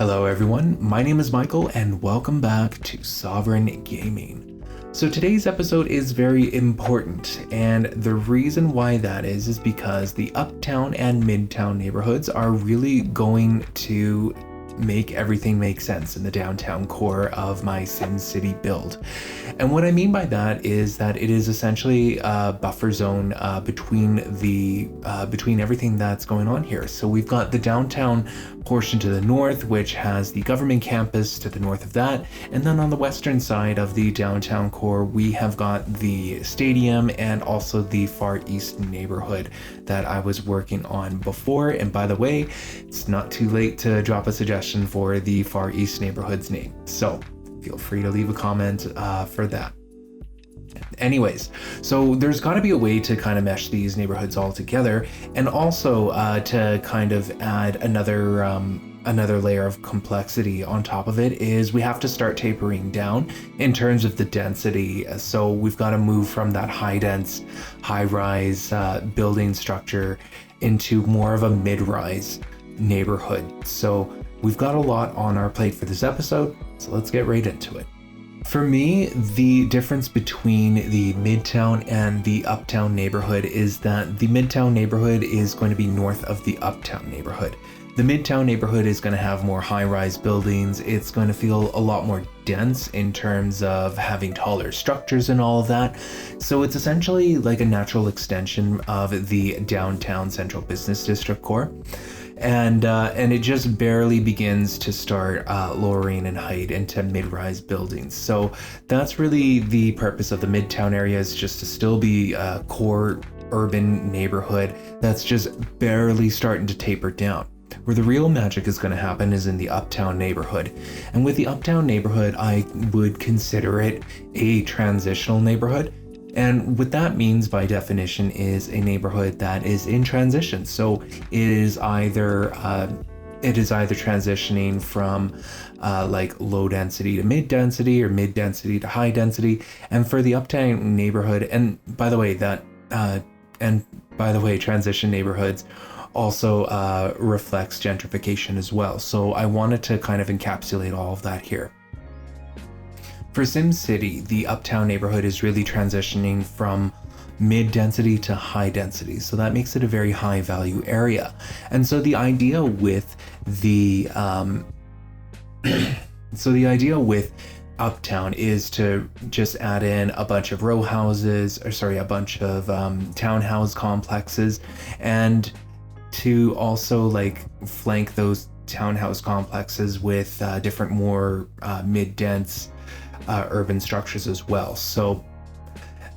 Hello everyone, my name is Michael and welcome back to Sovereign Gaming. So today's episode is very important, and the reason why that is because the Uptown and Midtown neighborhoods are really going to make everything make sense in the downtown core of my SimCity build. And what I mean by that is that it is essentially a buffer zone between everything that's going on here. So we've got the downtown portion to the north, which has the government campus to the north of that, and then on the western side of the downtown core we have got the stadium and also the Far East neighborhood that I was working on before. And by the way, it's not too late to drop a suggestion for the Far East neighborhood's name, so feel free to leave a comment for that. Anyways, so there's got to be a way to kind of mesh these neighborhoods all together, and also to kind of add another layer of complexity on top of it is we have to start tapering down in terms of the density. So we've got to move from that high-rise building structure into more of a mid-rise neighborhood. So we've got a lot on our plate for this episode, so let's get right into it. For me, the difference between the Midtown and the Uptown neighborhood is that the Midtown neighborhood is going to be north of the Uptown neighborhood. The Midtown neighborhood is going to have more high-rise buildings. It's going to feel a lot more dense in terms of having taller structures and all of that. So it's essentially like a natural extension of the downtown central business district core. And it just barely begins to start lowering in height into mid-rise buildings. So that's really the purpose of the Midtown area, is just to still be a core urban neighborhood that's just barely starting to taper down. Where the real magic is going to happen is in the Uptown neighborhood. And with the Uptown neighborhood, I would consider it a transitional neighborhood. And what that means by definition is a neighborhood that is in transition. So it is either transitioning from like low density to mid density, or mid density to high density. And for the Uptown neighborhood, and by the way, transition neighborhoods also reflects gentrification as well. So I wanted to kind of encapsulate all of that here. For SimCity, the Uptown neighborhood is really transitioning from mid-density to high density, so that makes it a very high-value area. And so the idea with Uptown is to just add in a bunch of row houses, a bunch of townhouse complexes, and to also like flank those townhouse complexes with different more mid-dense urban structures as well. So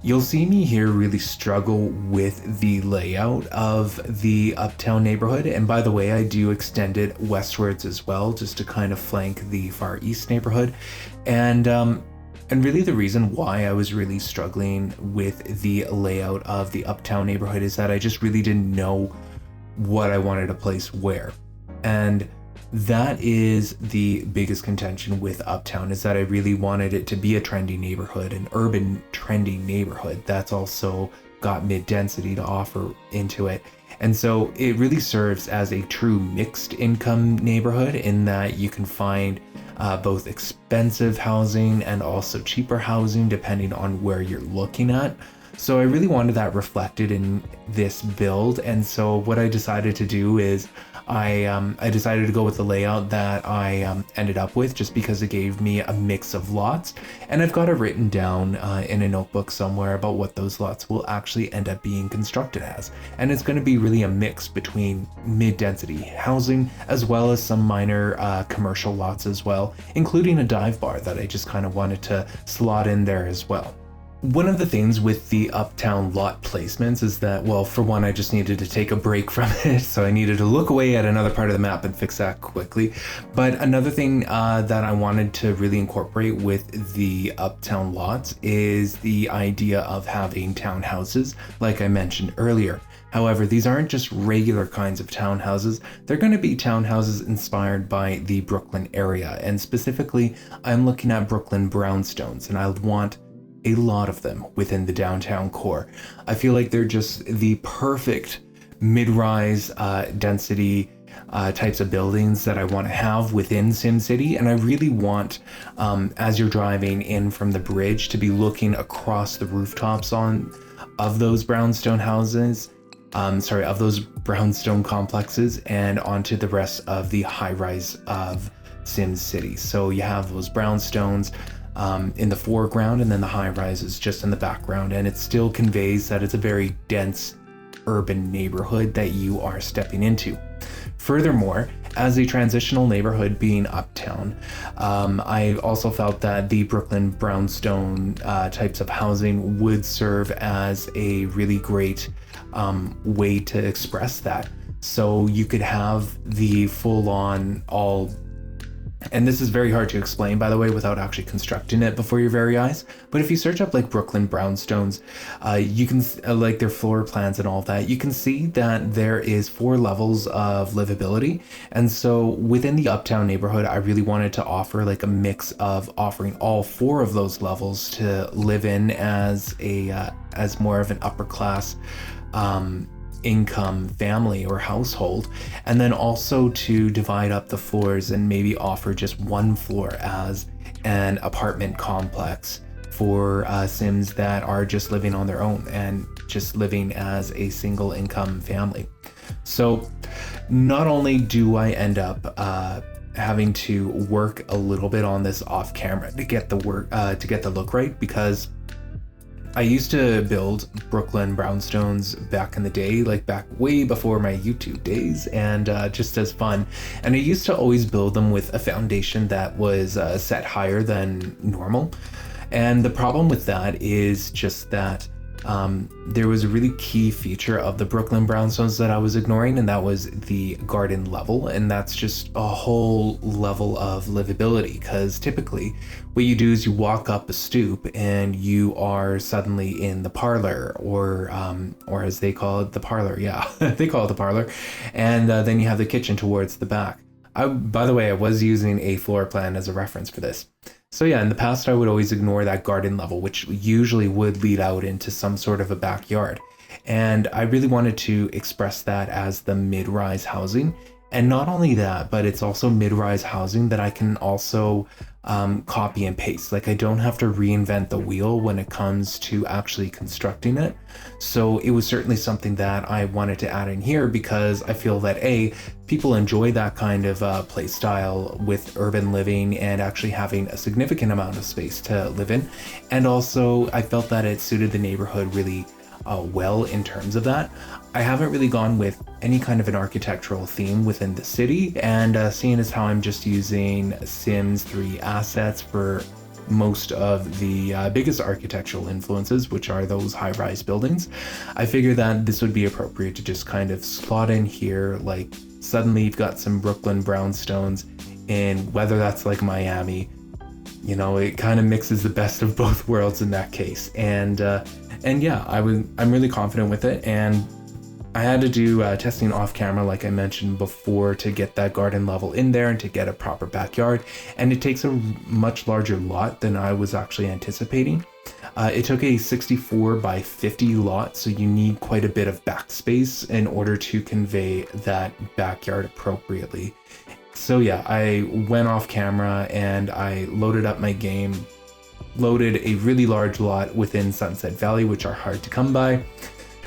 you'll see me here really struggle with the layout of the Uptown neighborhood. And by the way, I do extend it westwards as well, just to kind of flank the Far East neighborhood. And really the reason why I was really struggling with the layout of the Uptown neighborhood is that I just really didn't know what I wanted to place where. And that is the biggest contention with Uptown, is that I really wanted it to be a trendy neighborhood, an urban trendy neighborhood that's also got mid-density to offer into it. And so it really serves as a true mixed income neighborhood, in that you can find both expensive housing and also cheaper housing depending on where you're looking at. So I really wanted that reflected in this build. And so what I decided to do is I decided to go with the layout that I ended up with, just because it gave me a mix of lots. And I've got it written down in a notebook somewhere about what those lots will actually end up being constructed as. And it's going to be really a mix between mid-density housing as well as some minor commercial lots as well, including a dive bar that I just kind of wanted to slot in there as well. One of the things with the Uptown lot placements is that, well, for one, I just needed to take a break from it, so I needed to look away at another part of the map and fix that quickly. But another thing that I wanted to really incorporate with the Uptown lots is the idea of having townhouses, like I mentioned earlier. However, these aren't just regular kinds of townhouses. They're going to be townhouses inspired by the Brooklyn area, and specifically, I'm looking at Brooklyn brownstones, and I want a lot of them within the downtown core. I feel like they're just the perfect mid-rise density types of buildings that I want to have within SimCity. And I really want, as you're driving in from the bridge, to be looking across the rooftops of those brownstone houses, of those brownstone complexes, and onto the rest of the high-rise of SimCity. So you have those brownstones in the foreground, and then the high-rise is just in the background, and it still conveys that it's a very dense urban neighborhood that you are stepping into. Furthermore, as a transitional neighborhood being Uptown, I also felt that the Brooklyn brownstone types of housing would serve as a really great way to express that. So you could have the full-on and this is very hard to explain, by the way, without actually constructing it before your very eyes. But if you search up like Brooklyn brownstones, you can like their floor plans and all of that, you can see that there is 4 levels of livability. And so within the Uptown neighborhood, I really wanted to offer like a mix of offering all 4 of those levels to live in as more of an upper class income family or household, and then also to divide up the floors and maybe offer just one floor as an apartment complex for Sims that are just living on their own and just living as a single income family. So not only do I end up having to work a little bit on this off camera to get the look right, because I used to build Brooklyn brownstones back in the day, like back way before my YouTube days, and just as fun. And I used to always build them with a foundation that was set higher than normal. And the problem with that is just that there was a really key feature of the Brooklyn brownstones that I was ignoring, and that was the garden level. And that's just a whole level of livability, because typically what you do is you walk up a stoop and you are suddenly in the parlor, or as they call it, the parlor. Yeah, they call it the parlor. And then you have the kitchen towards the back. By the way, I was using a floor plan as a reference for this. So yeah, in the past, I would always ignore that garden level, which usually would lead out into some sort of a backyard. And I really wanted to express that as the mid-rise housing. And not only that, but it's also mid-rise housing that I can also copy and paste. Like, I don't have to reinvent the wheel when it comes to actually constructing it. So it was certainly something that I wanted to add in here, because I feel that people enjoy that kind of play style with urban living and actually having a significant amount of space to live in. And also I felt that it suited the neighborhood really well in terms of that. I haven't really gone with any kind of an architectural theme within the city, and seeing as how I'm just using Sims 3 assets for most of the biggest architectural influences, which are those high-rise buildings, I figured that this would be appropriate to just kind of slot in here. Like, suddenly you've got some Brooklyn brownstones in, whether that's like Miami, you know, it kind of mixes the best of both worlds in that case. And yeah, I'm really confident with it. And I had to do testing off camera, like I mentioned before, to get that garden level in there and to get a proper backyard. And it takes a much larger lot than I was actually anticipating. It took a 64 by 50 lot, so you need quite a bit of backspace in order to convey that backyard appropriately. So yeah, I went off camera and I loaded up my game, loaded a really large lot within Sunset Valley, which are hard to come by.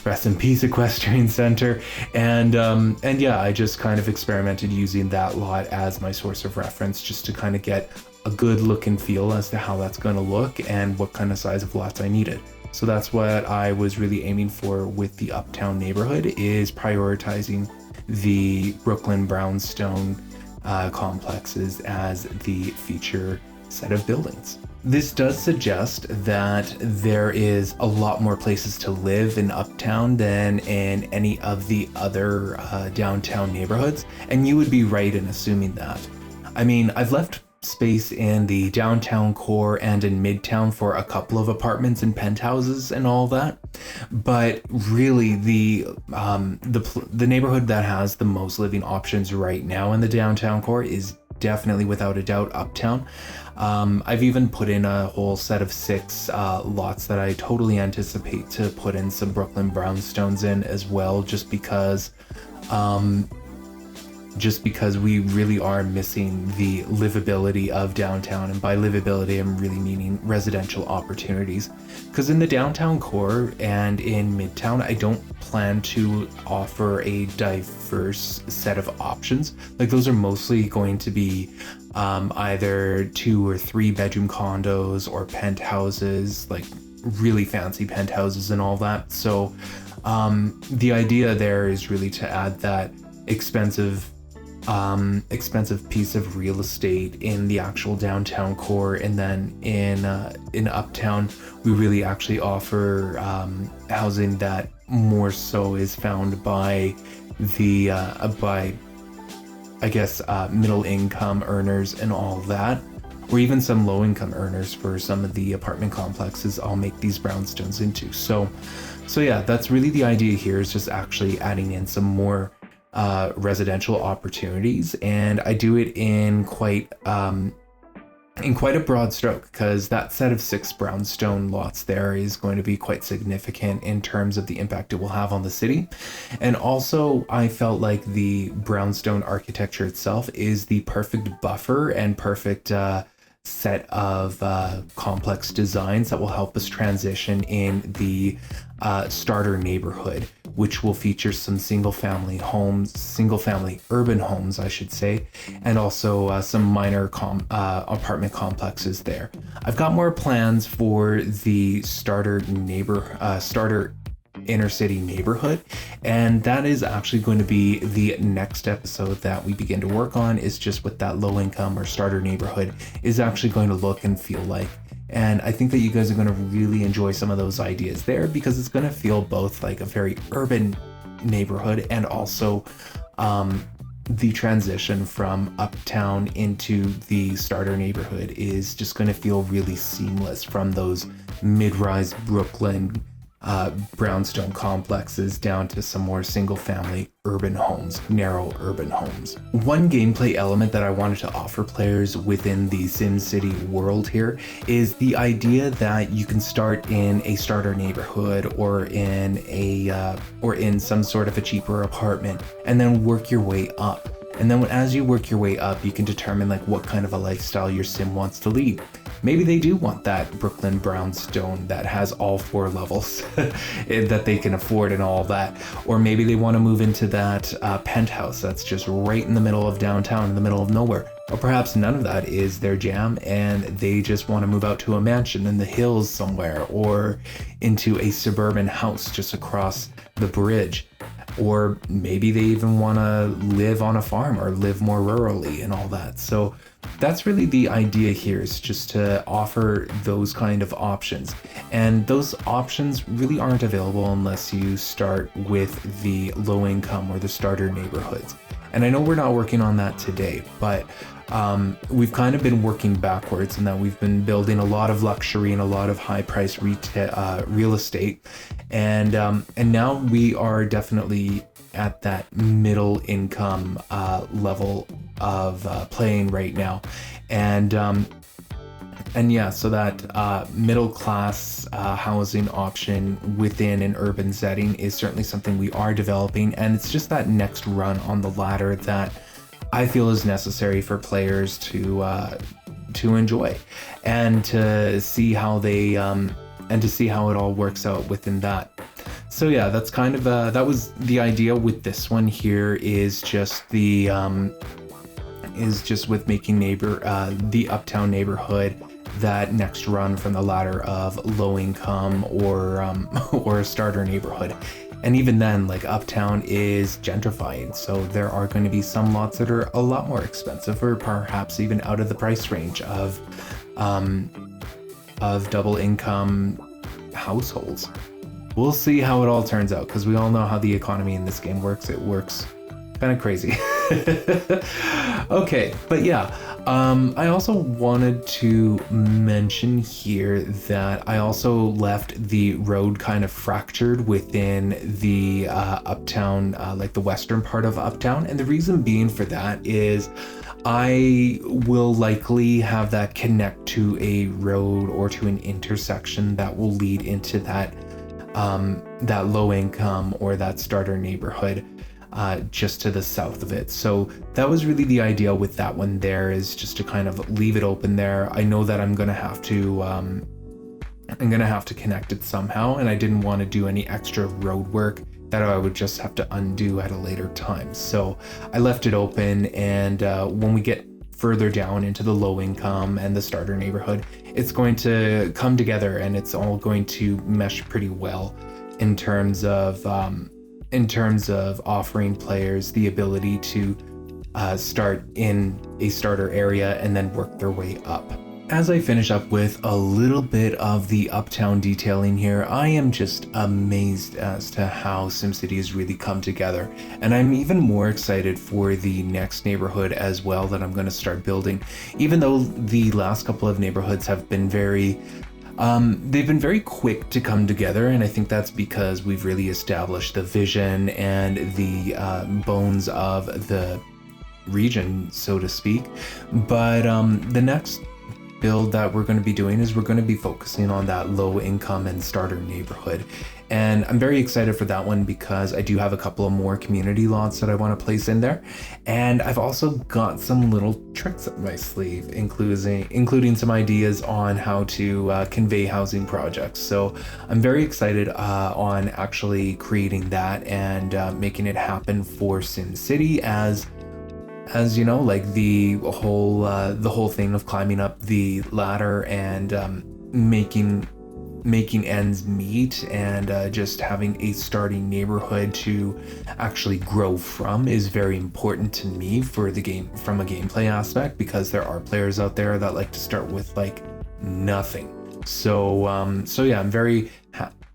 Rest in peace, Equestrian Center. And yeah, I just kind of experimented using that lot as my source of reference, just to kind of get a good look and feel as to how that's going to look and what kind of size of lots I needed. So that's what I was really aiming for with the Uptown neighborhood, is prioritizing the Brooklyn brownstone complexes as the feature set of buildings. This does suggest that there is a lot more places to live in Uptown than in any of the other downtown neighborhoods, and you would be right in assuming that. I mean, I've left space in the downtown core and in Midtown for a couple of apartments and penthouses and all that, but really the neighborhood that has the most living options right now in the downtown core is definitely, without a doubt, Uptown. I've even put in a whole set of 6 lots that I totally anticipate to put in some Brooklyn brownstones in as well, just because just because we really are missing the livability of downtown. And by livability, I'm really meaning residential opportunities. Because in the downtown core and in Midtown, I don't plan to offer a diverse set of options. Like, those are mostly going to be either 2 or 3 bedroom condos or penthouses, like really fancy penthouses and all that. So the idea there is really to add that expensive piece of real estate in the actual downtown core, and then in Uptown we really actually offer housing that more so is found by the middle income earners and all that, or even some low income earners for some of the apartment complexes I'll make these brownstones into. So yeah, that's really the idea here, is just actually adding in some more residential opportunities, and I do it in quite a broad stroke, because that set of 6 brownstone lots there is going to be quite significant in terms of the impact it will have on the city. And also, I felt like the brownstone architecture itself is the perfect buffer and perfect set of complex designs that will help us transition in the starter neighborhood, which will feature some single-family urban homes, I should say, and also some minor apartment complexes there. I've got more plans for the starter inner city neighborhood, and that is actually going to be the next episode that we begin to work on, is just what that low income or starter neighborhood is actually going to look and feel like. And I think that you guys are going to really enjoy some of those ideas there, because it's going to feel both like a very urban neighborhood, and also the transition from Uptown into the starter neighborhood is just going to feel really seamless from those mid-rise Brooklyn brownstone complexes down to some more single-family urban homes, narrow urban homes. One gameplay element that I wanted to offer players within the SimCity world here is the idea that you can start in a starter neighborhood or in some sort of a cheaper apartment, and then work your way up. And then as you work your way up, you can determine like what kind of a lifestyle your sim wants to lead. Maybe they do want that Brooklyn brownstone that has all 4 levels that they can afford and all that. Or maybe they want to move into that penthouse that's just right in the middle of downtown, in the middle of nowhere. Or perhaps none of that is their jam, and they just want to move out to a mansion in the hills somewhere, or into a suburban house just across the bridge. Or maybe they even want to live on a farm or live more rurally and all that. So that's really the idea here, is just to offer those kind of options. And those options really aren't available unless you start with the low income or the starter neighborhoods. And I know we're not working on that today, but we've kind of been working backwards, in that we've been building a lot of luxury and a lot of high-priced real estate, and now we are definitely at that middle income level of playing right now, and yeah, so that middle class housing option within an urban setting is certainly something we are developing, and it's just that next run on the ladder that I feel is necessary for players to enjoy, and to see how they it all works out within that. So yeah, that's kind of that was the idea with this one here, is just with making the Uptown neighborhood that next run from the ladder of low income or a starter neighborhood. And even then, like, Uptown is gentrifying, so there are going to be some lots that are a lot more expensive, or perhaps even out of the price range of double income households. We'll see how it all turns out, because we all know how the economy in this game works. It works kind of crazy. Okay, but yeah, I also wanted to mention here that I also left the road kind of fractured within the Uptown, like the western part of Uptown. And the reason being for that is I will likely have that connect to a road or to an intersection that will lead into that low income or that starter neighborhood. just to the south of it. So that was really the idea with that one there, is just to kind of leave it open there. I know that I'm gonna have to connect it somehow, and I didn't want to do any extra road work that I would just have to undo at a later time. So I left it open, and when we get further down into the low income and the starter neighborhood, it's going to come together, and it's all going to mesh pretty well in terms of offering players the ability to start in a starter area and then work their way up. As I finish up with a little bit of the Uptown detailing here, I am just amazed as to how SimCity has really come together. And I'm even more excited for the next neighborhood as well that I'm going to start building. Even though the last couple of neighborhoods have been they've been very quick to come together, and I think that's because we've really established the vision and the bones of the region, so to speak. But the next build that we're going to be doing is we're going to be focusing on that low income and starter neighborhood, and I'm very excited for that one because I do have a couple of more community lots that I want to place in there, and I've also got some little tricks up my sleeve, including some ideas on how to convey housing projects. So I'm very excited on actually creating that and making it happen for SimCity, as you know, like the whole thing of climbing up the ladder and making ends meet, and just having a starting neighborhood to actually grow from is very important to me for the game from a gameplay aspect, because there are players out there that like to start with like nothing. So yeah, I'm very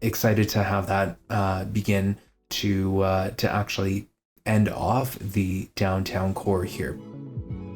excited to have that begin to actually end off the downtown core here.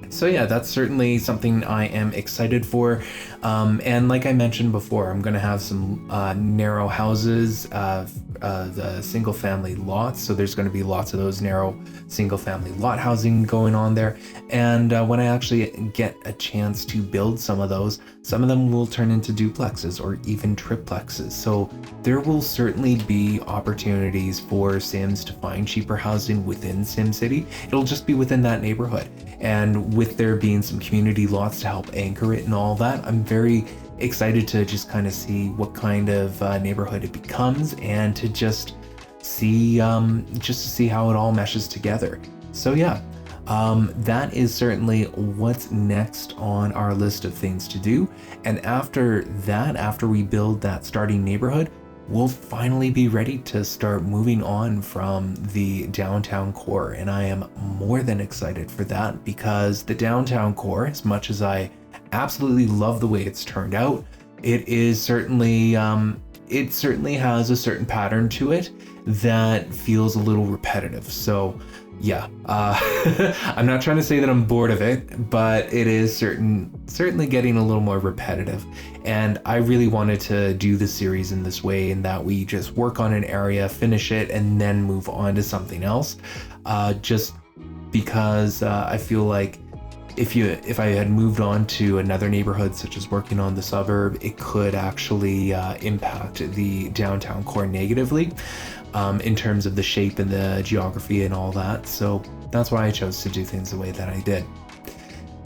So yeah, that's certainly something I am excited for. And like I mentioned before, I'm going to have some narrow houses, the single family lots. So there's going to be lots of those narrow single family lot housing going on there. And when I actually get a chance to build some of them will turn into duplexes or even triplexes. So there will certainly be opportunities for Sims to find cheaper housing within SimCity. It'll just be within that neighborhood. And with there being some community lots to help anchor it and all that, I'm very excited to just kind of see what kind of neighborhood it becomes, and to just see how it all meshes together. So yeah, that is certainly what's next on our list of things to do. And after that, after we build that starting neighborhood, we'll finally be ready to start moving on from the downtown core. And I am more than excited for that, because the downtown core, as much as I absolutely love the way it's turned out, it certainly has a certain pattern to it that feels a little repetitive. So yeah, I'm not trying to say that I'm bored of it, but it is certainly getting a little more repetitive. And I really wanted to do the series in this way, in that we just work on an area, finish it, and then move on to something else. Just because I feel like if I had moved on to another neighborhood, such as working on the suburb, it could actually impact the downtown core negatively. In terms of the shape and the geography and all that. So that's why I chose to do things the way that I did.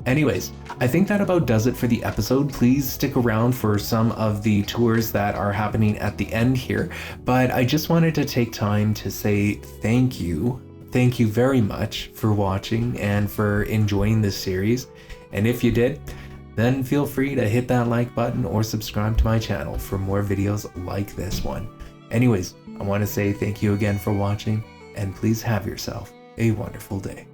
Anyways, I think that about does it for the episode. Please stick around for some of the tours that are happening at the end here. But I just wanted to take time to say thank you. Thank you very much for watching and for enjoying this series. And if you did, then feel free to hit that like button or subscribe to my channel for more videos like this one. Anyways, I want to say thank you again for watching, and please have yourself a wonderful day.